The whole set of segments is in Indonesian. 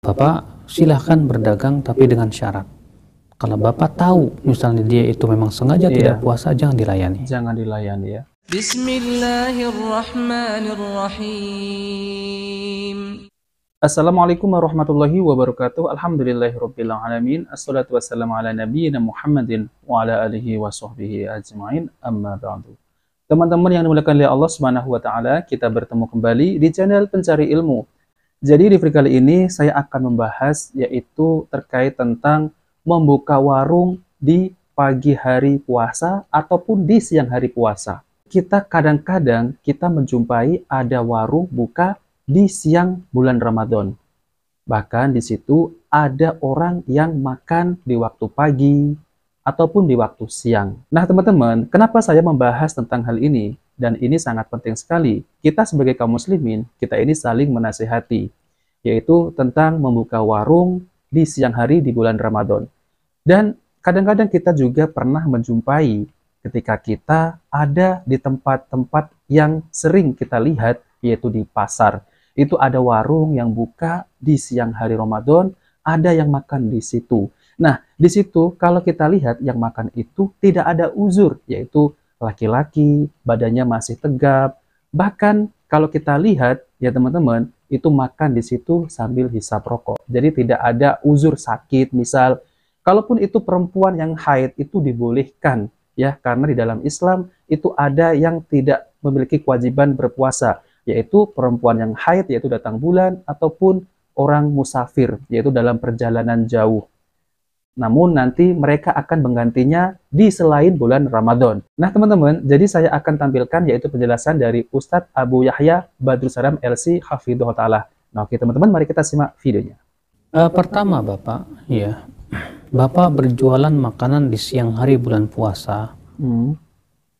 Bapak silahkan berdagang tapi dengan syarat. Kalau Bapak tahu misalnya dia itu memang sengaja tidak puasa, jangan dilayani. Jangan dilayani ya. Bismillahirrahmanirrahim. Assalamualaikum warahmatullahi wabarakatuh. Alhamdulillahirabbil alamin. Assalatu wassalamu ala nabiyyina Muhammadin wa ala alihi wa sahbihi ajmain. Amma ba'du. Teman-teman yang dimuliakan oleh Allah Subhanahu wa taala, kita bertemu kembali di channel Pencari Ilmu. Jadi di video kali ini saya akan membahas yaitu terkait tentang membuka warung di pagi hari puasa ataupun di siang hari puasa. Kita kadang-kadang kita menjumpai ada warung buka di siang bulan Ramadan. Bahkan di situ ada orang yang makan di waktu pagi ataupun di waktu siang. Nah teman-teman, kenapa saya membahas tentang hal ini? Dan ini sangat penting sekali. Kita sebagai kaum muslimin, kita ini saling menasihati, yaitu tentang membuka warung di siang hari di bulan Ramadan. Dan kadang-kadang kita juga pernah menjumpai ketika kita ada di tempat-tempat yang sering kita lihat, yaitu di pasar. Itu ada warung yang buka di siang hari Ramadan, ada yang makan di situ. Nah, di situ kalau kita lihat yang makan itu tidak ada uzur, yaitu laki-laki, badannya masih tegap. Bahkan kalau kita lihat, ya teman-teman, itu makan di situ sambil hisap rokok. Jadi tidak ada uzur sakit, misal. Kalaupun itu perempuan yang haid, itu dibolehkan. Ya, karena di dalam Islam itu ada yang tidak memiliki kewajiban berpuasa, yaitu perempuan yang haid, yaitu datang bulan, ataupun orang musafir, yaitu dalam perjalanan jauh. Namun nanti mereka akan menggantinya di selain bulan Ramadan. Nah teman-teman, jadi saya akan tampilkan yaitu penjelasan dari Ustadz Abu Yahya Badrus Salam LC Hafidhullah Ta'ala. Nah oke teman-teman, mari kita simak videonya. Pertama Bapak, ya, Bapak berjualan makanan di siang hari bulan puasa.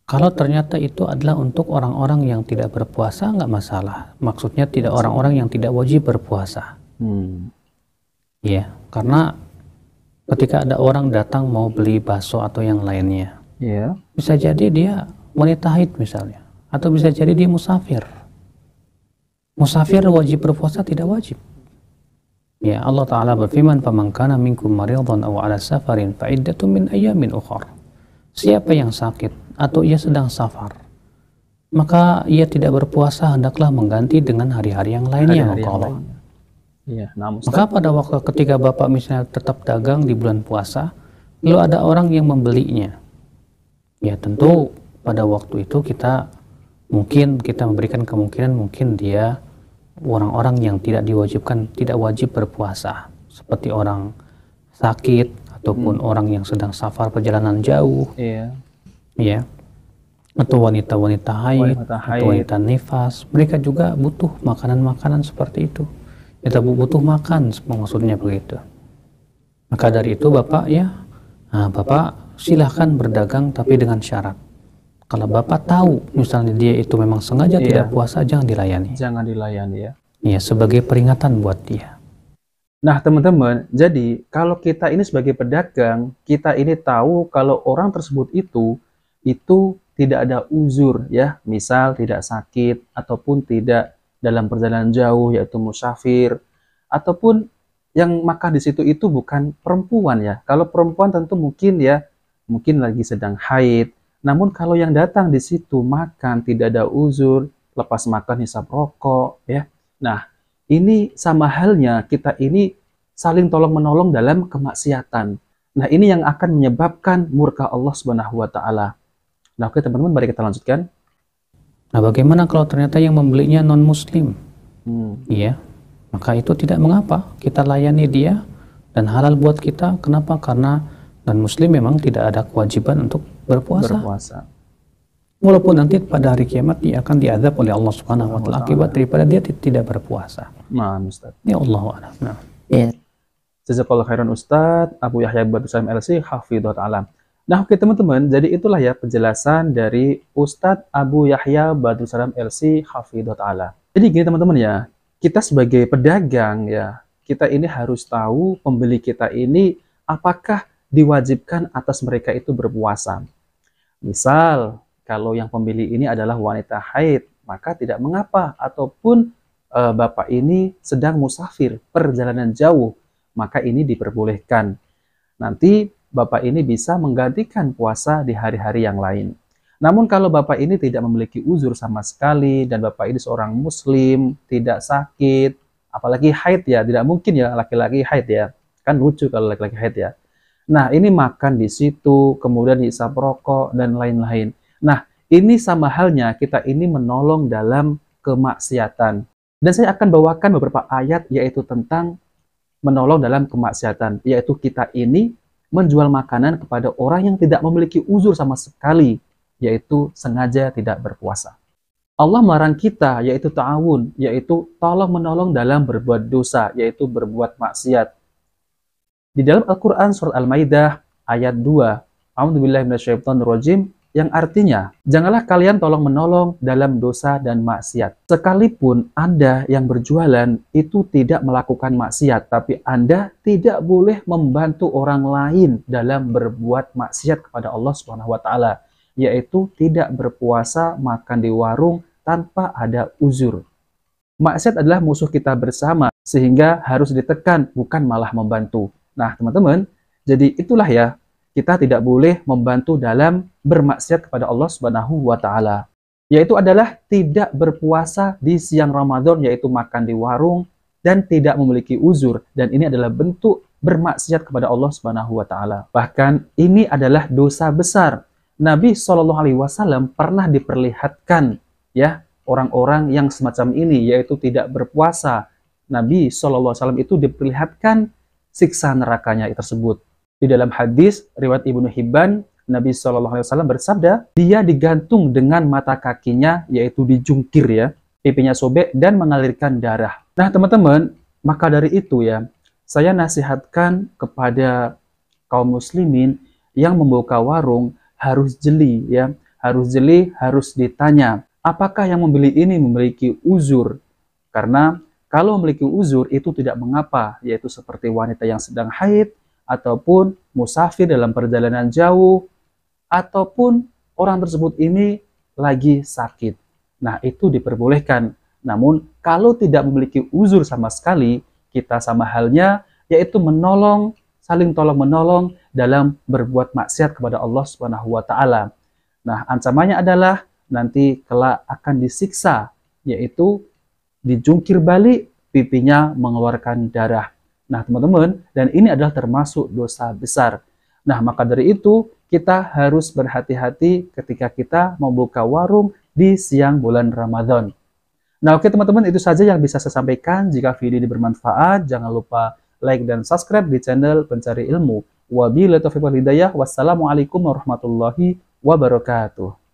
Kalau ternyata itu adalah untuk orang-orang yang tidak berpuasa, nggak masalah. Maksudnya tidak orang-orang yang tidak wajib berpuasa. Ya, karena ketika ada orang datang mau beli bakso atau yang lainnya, bisa jadi dia wanita haid misalnya, atau bisa jadi dia musafir. Musafir wajib berpuasa, tidak wajib. Ya, Allah Ta'ala berfirman, "Faman kana minkum maridhan aw 'ala safarin fa iddatun min ayyamin ukhar." Siapa yang sakit atau ia sedang safar, maka ia tidak berpuasa, hendaklah mengganti dengan hari-hari yang lainnya. Maka pada waktu ketika Bapak misalnya tetap dagang di bulan puasa, lalu ada orang yang membelinya, ya tentu pada waktu itu kita memberikan kemungkinan mungkin dia orang-orang yang tidak wajib berpuasa, seperti orang sakit ataupun orang yang sedang safar perjalanan jauh, ya, atau wanita-wanita haid atau wanita nifas. Mereka juga butuh makanan-makanan seperti itu. Kita butuh makan, maksudnya begitu. Maka dari itu Bapak Bapak silahkan berdagang tapi dengan syarat. Kalau Bapak tahu misalnya dia itu memang sengaja tidak puasa, jangan dilayani. Jangan dilayani ya. Ya, sebagai peringatan buat dia. Nah teman-teman, jadi kalau kita ini sebagai pedagang, kita ini tahu kalau orang tersebut itu tidak ada uzur ya, misal tidak sakit ataupun tidak dalam perjalanan jauh, yaitu musafir, ataupun yang makan di situ itu bukan perempuan ya. Kalau perempuan tentu mungkin lagi sedang haid. Namun kalau yang datang di situ makan tidak ada uzur, lepas makan hisap rokok ya. Nah, ini sama halnya kita ini saling tolong-menolong dalam kemaksiatan. Nah, ini yang akan menyebabkan murka Allah Subhanahu wa taala. Nah, oke teman-teman, mari kita lanjutkan. Nah, bagaimana kalau ternyata yang membelinya non-muslim? Iya, maka itu tidak mengapa, kita layani dia dan halal buat kita. Kenapa? Karena non-muslim memang tidak ada kewajiban untuk berpuasa. Walaupun nanti pada hari kiamat dia akan diazab oleh Allah Subhanahu wa taala akibat daripada dia tidak berpuasa. Ustaz. Ya Allahu a'lam. Nah. Jazakallahu khairan Ustaz Abu Yahya Badrus Salam LC Hafidhullah Ta'ala. Nah oke teman-teman, jadi itulah ya penjelasan dari Ustadz Abu Yahya Badrus Salam LC Hafidhullah Ta'ala. Jadi gini teman-teman ya, kita sebagai pedagang ya, kita ini harus tahu pembeli kita ini apakah diwajibkan atas mereka itu berpuasa. Misal, kalau yang pembeli ini adalah wanita haid, maka tidak mengapa, ataupun bapak ini sedang musafir, perjalanan jauh, maka ini diperbolehkan. Nanti bapak ini bisa menggantikan puasa di hari-hari yang lain. Namun kalau bapak ini tidak memiliki uzur sama sekali dan bapak ini seorang muslim, tidak sakit, apalagi haid ya, tidak mungkin ya laki-laki haid ya. Kan lucu kalau laki-laki haid ya. Nah, ini makan di situ, kemudian dihisap rokok dan lain-lain. Nah, ini sama halnya kita ini menolong dalam kemaksiatan. Dan saya akan bawakan beberapa ayat yaitu tentang menolong dalam kemaksiatan, yaitu kita ini menjual makanan kepada orang yang tidak memiliki uzur sama sekali, yaitu sengaja tidak berpuasa. Allah melarang kita, yaitu ta'awun, yaitu tolong-menolong dalam berbuat dosa, yaitu berbuat maksiat. Di dalam Al-Quran Surat Al-Maidah ayat 2, A'udzubillahi minasyaitonirrajim, yang artinya, janganlah kalian tolong-menolong dalam dosa dan maksiat. Sekalipun Anda yang berjualan itu tidak melakukan maksiat, tapi Anda tidak boleh membantu orang lain dalam berbuat maksiat kepada Allah Subhanahu wa Ta'ala, yaitu tidak berpuasa, makan di warung tanpa ada uzur. Maksiat adalah musuh kita bersama, sehingga harus ditekan, bukan malah membantu. Nah, teman-teman, jadi itulah ya, kita tidak boleh membantu dalam bermaksiat kepada Allah Subhanahu wa Ta'ala, yaitu adalah tidak berpuasa di siang Ramadan, yaitu makan di warung dan tidak memiliki uzur, dan ini adalah bentuk bermaksiat kepada Allah Subhanahu wa Ta'ala. Bahkan ini adalah dosa besar. Nabi SAW pernah diperlihatkan ya orang-orang yang semacam ini, yaitu tidak berpuasa. Nabi SAW itu diperlihatkan siksa nerakanya tersebut. Di dalam hadis riwayat Ibnu Hibban, Nabi SAW bersabda, dia digantung dengan mata kakinya, yaitu dijungkir ya, pipinya sobek dan mengalirkan darah. Nah teman-teman, maka dari itu ya, saya nasihatkan kepada kaum muslimin yang membuka warung harus jeli ya, harus jeli, harus ditanya, apakah yang membeli ini memiliki uzur? Karena kalau memiliki uzur itu tidak mengapa, yaitu seperti wanita yang sedang haid, ataupun musafir dalam perjalanan jauh, ataupun orang tersebut ini lagi sakit. Nah, itu diperbolehkan. Namun, kalau tidak memiliki uzur sama sekali, kita sama halnya, yaitu menolong, saling tolong-menolong dalam berbuat maksiat kepada Allah Subhanahu wa Ta'ala. Nah, ancamannya adalah nanti kelak akan disiksa, yaitu dijungkir balik, pipinya mengeluarkan darah. Nah, teman-teman, dan ini adalah termasuk dosa besar. Nah, maka dari itu, kita harus berhati-hati ketika kita membuka warung di siang bulan Ramadan. Nah, oke teman-teman, itu saja yang bisa saya sampaikan. Jika video ini bermanfaat, jangan lupa like dan subscribe di channel Pencari Ilmu. Wabillahi taufiq wal hidayah. Wassalamualaikum warahmatullahi wabarakatuh.